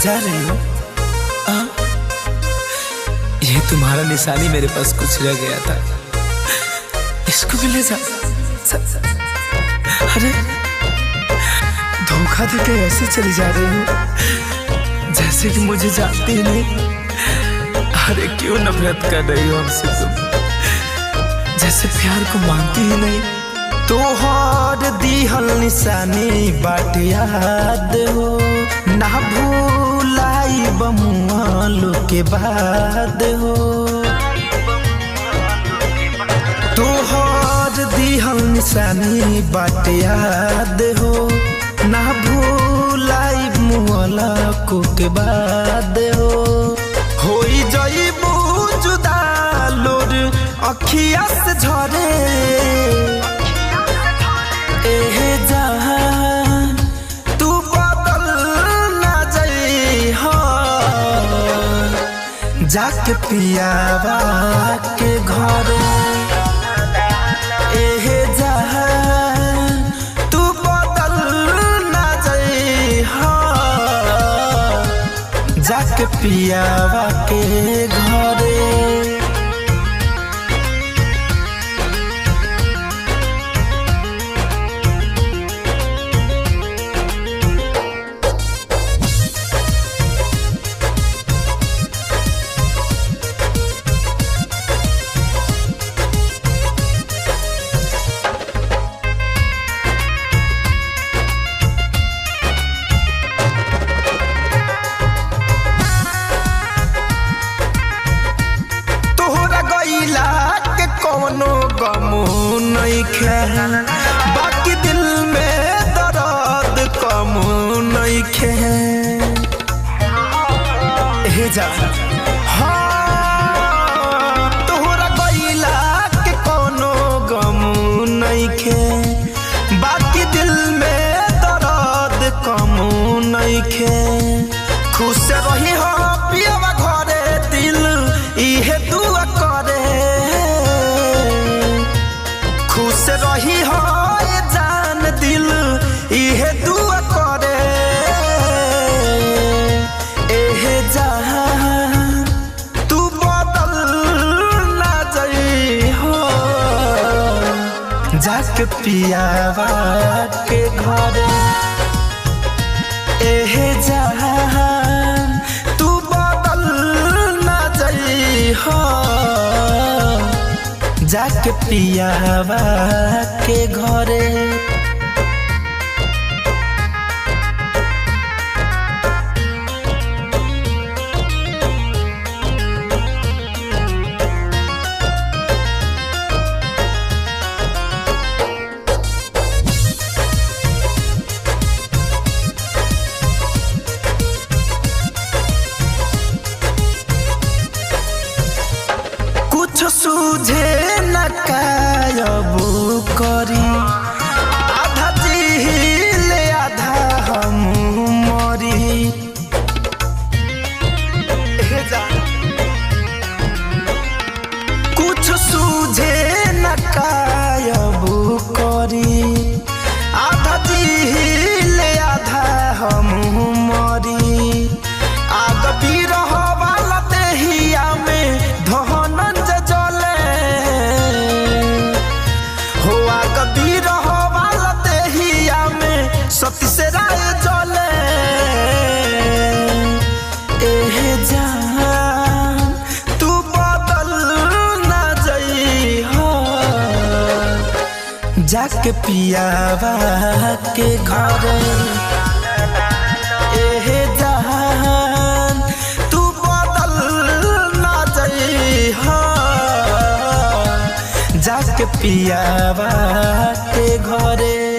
जा रही हो? ये तुम्हारा निशानी मेरे पास कुछ रह गया था, इसको भी ले जा। अरे धोखा देके ऐसे चली जा रही हो जैसे कि मुझे जानती ही नहीं। अरे क्यों नफरत कर रही हो हमसे तुम, जैसे प्यार को मानती ही नहीं। तोहर दिहल निशानी बाट याद हो, ना भूलाई बमुआलो के बाद हो। तोहर दिहल निशानी बाट याद हो, ना भूलाई मुआला को के बाद हो। होई जइबू जुदा लोर अखिया से झरे, एहे जहान तू बदल ना जाई हो। जाके पियावा के घरे, एहे जहान तू बदल ना जाई हो। जाके पियावा के घरे। कोनो गमू नइखे, बाकी दिल में दर्द कमू नइखे। हे जा हाँ, तोहरा गइला के कोनो गमू नइखे, बाकी दिल में दर्द कमू नइखे। खुश रही हो पियवा घरे, दिल इहे दुआ करे। खुश रही हो जान, दिल इहे दुआ करे। एहे जहान तू बदल ना जाई हो। जाके पियावा के घरे, एहे जहान तू बदल ना जाई हो। जाके पियावा के घरे। कुछ सूझे न कायबू करी, आधा जिहिले आधा हम मरी। कुछ सूझे न कायबू करी, आधा जिहिले आधा हम मरी। आग बिरह वाला देहिया में धनंज जले, हो आग बिरह वाला देहिया में सती से राय जले। एहे जहान तू बदल ना जाई हो। जाके पियावा के घरे, एहे जहान तू बदल ना जाई हो। जाके पियावा के घरे।